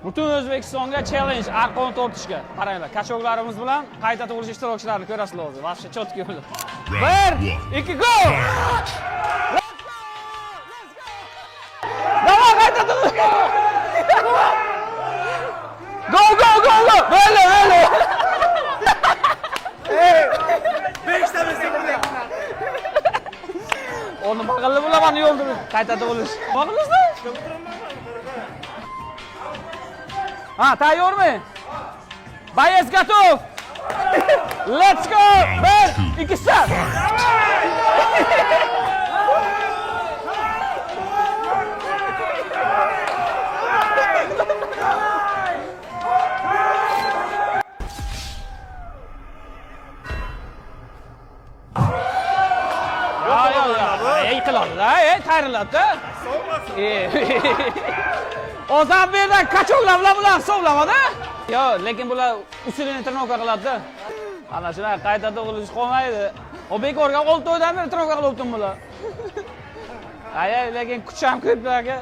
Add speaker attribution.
Speaker 1: Butun O'zbekistonga challenge arqon tortishga. Qaranglar, kachoklarimiz bilan qayta tug'ilish ishtirokchilarini ko'rasizlar hozir. Vaqti chotki bo'ldi. 1, 2 go! Давай qayta tug'ilish. Go go go go! Böyle böyle.
Speaker 2: Beşte mesela.
Speaker 1: Onu bag'illi bo'laman yo'lda qayta tug'ilish. Bag'ilingizda? Ha, tayyormi? Boец готов. Let's go. 1, 2 start. Yiqiladi-da, tayyorladi-da. O'zam bu yerdan kachoklar bilan bular hisoblamadi. Yo, lekin bular usulini trenoka qiladi-da. Ana shunday qayta tug'ilish qolmaydi. O bekorga 6 oydan beri trenoka qilib o'tdim bular. Lekin kuch ham kirib aka.